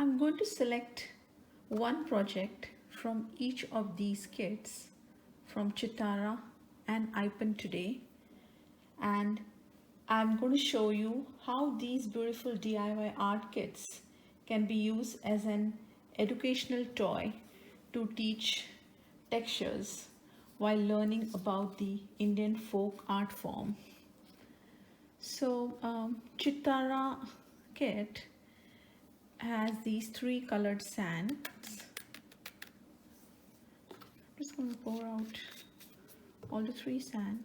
I'm going to select one project from each of these kits from Chitara and IPEN today, and I'm going to show you how these beautiful DIY art kits can be used as an educational toy to teach textures while learning about the Indian folk art form. So Chitara kit has these 3 colored sands. I'm just going to pour out all the 3 sand.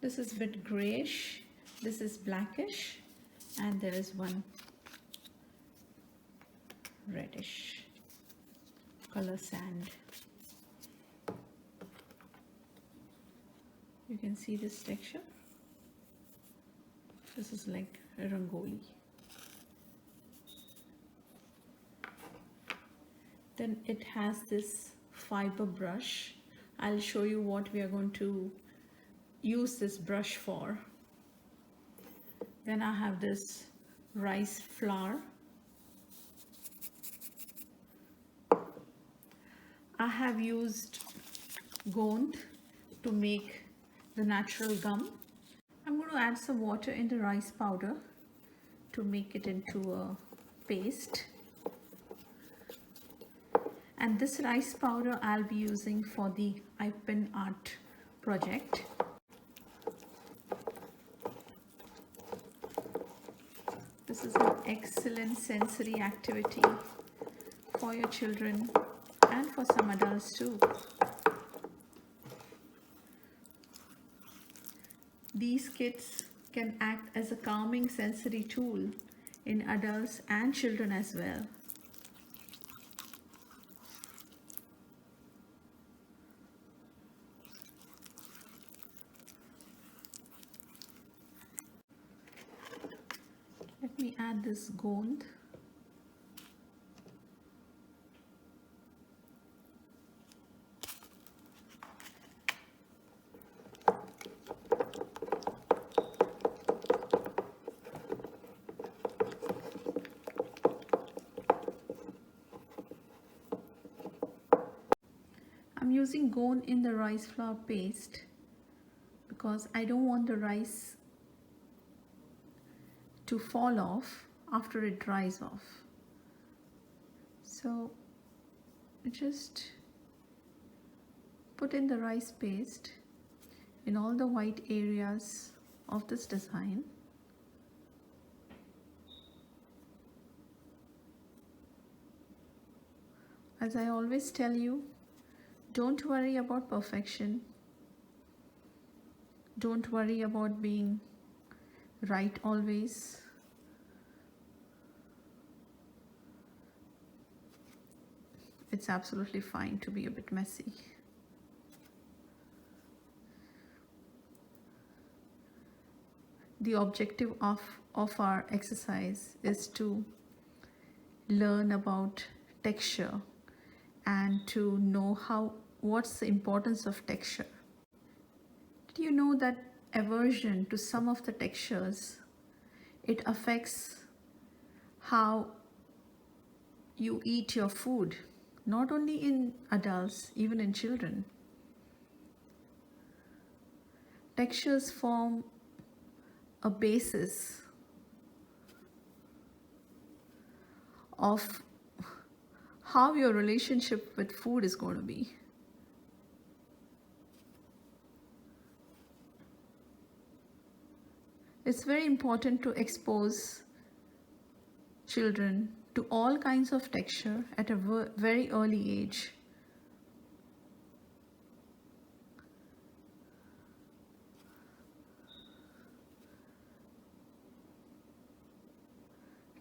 This is a bit grayish, this is blackish, and there is one reddish color sand. You can see this texture. This is like a rangoli. Then it has this fiber brush. I'll show you what we are going to use this brush for. Then I have this rice flour. I have used gond to make the natural gum. I'm going to add some water in the rice powder to make it into a paste. And this rice powder I'll be using for the IPEN art project. This is an excellent sensory activity for your children and for some adults too. These kits can act as a calming sensory tool in adults and children as well. Let me add this gond. I'm using gond in the rice flour paste because I don't want the rice to fall off after it dries off. So just put in the rice paste in all the white areas of this design. As I always tell you, don't worry about perfection. Don't worry about being right always. It's absolutely fine to be a bit messy. The objective of our exercise is to learn about texture and to know what's the importance of texture. Did you know that aversion to some of the textures, it affects how you eat your food, not only in adults, even in children. Textures form a basis of how your relationship with food is going to be. It's very important to expose children to all kinds of texture at a very early age.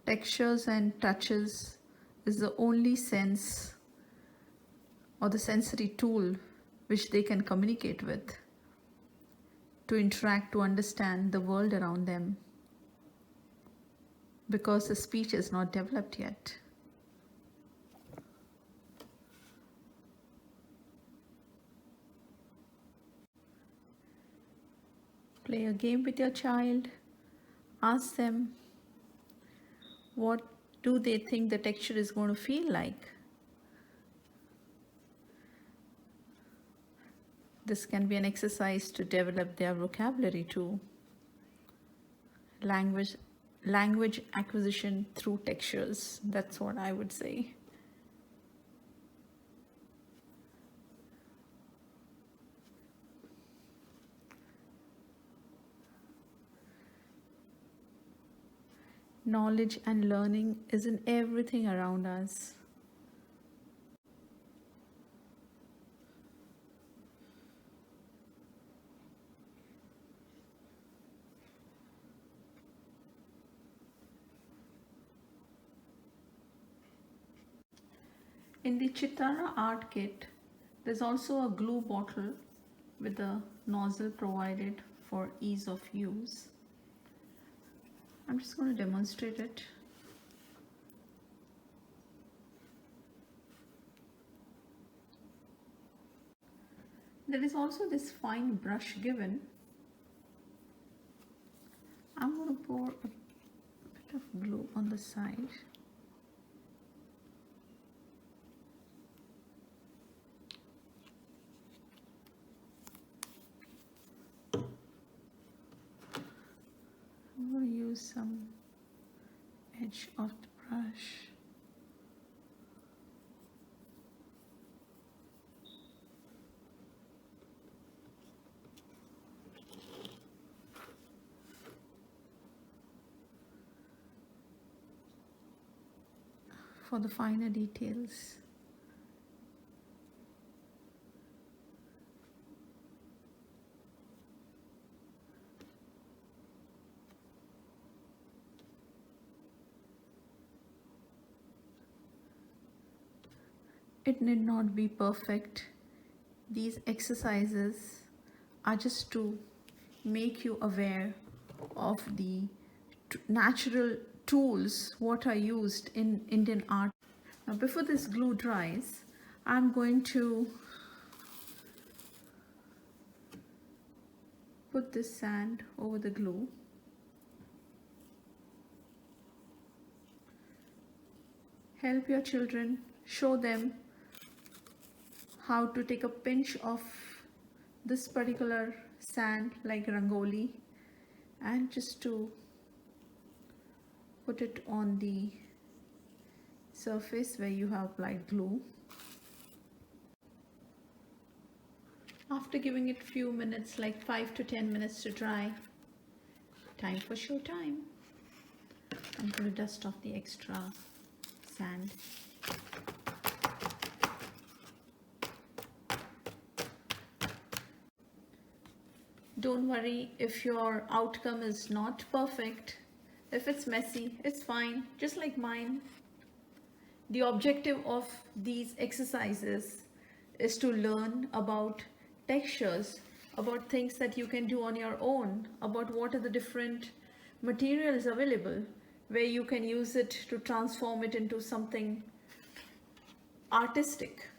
Textures and touches is the only sense or the sensory tool which they can communicate with, to interact, to understand the world around them, because the speech is not developed yet. Play a game with your child. Ask them what do they think the texture is going to feel like. This can be an exercise to develop their vocabulary too. Language acquisition through textures. That's what I would say. Knowledge and learning is in everything around us. In the Chitara art kit, there's also a glue bottle with a nozzle provided for ease of use. I'm just going to demonstrate it. There is also this fine brush given. I'm going to pour a bit of glue on the side. I'm going to use some edge of the brush. For the finer details. It need not be perfect. These exercises are just to make you aware of the natural tools what are used in Indian art. Now before this glue dries, I'm going to put this sand over the glue. Help your children, show them how to take a pinch of this particular sand like rangoli and just to put it on the surface where you have applied glue. After giving it few minutes, like 5 to 10 minutes to dry, time for show time. I'm going to dust off the extra sand. Don't worry if your outcome is not perfect. If it's messy, it's fine, just like mine. The objective of these exercises is to learn about textures, about things that you can do on your own, about what are the different materials available, where you can use it to transform it into something artistic.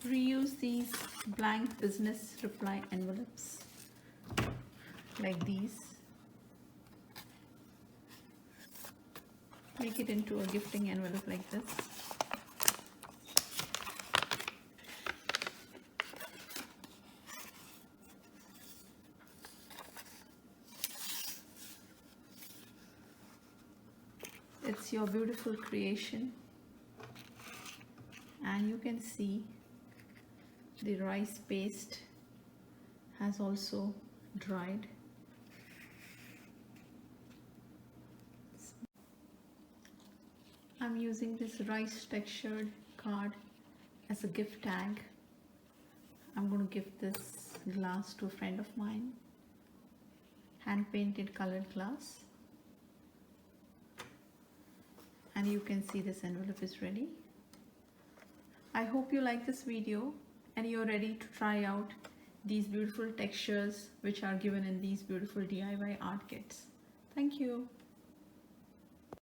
Reuse these blank business reply envelopes like these. Make it into a gifting envelope like this. It's your beautiful creation, and you can see the rice paste has also dried. I'm using this rice textured card as a gift tag. I'm going to give this glass to a friend of mine. Hand painted colored glass. And you can see this envelope is ready. I hope you like this video and you're ready to try out these beautiful textures which are given in these beautiful DIY art kits. Thank you.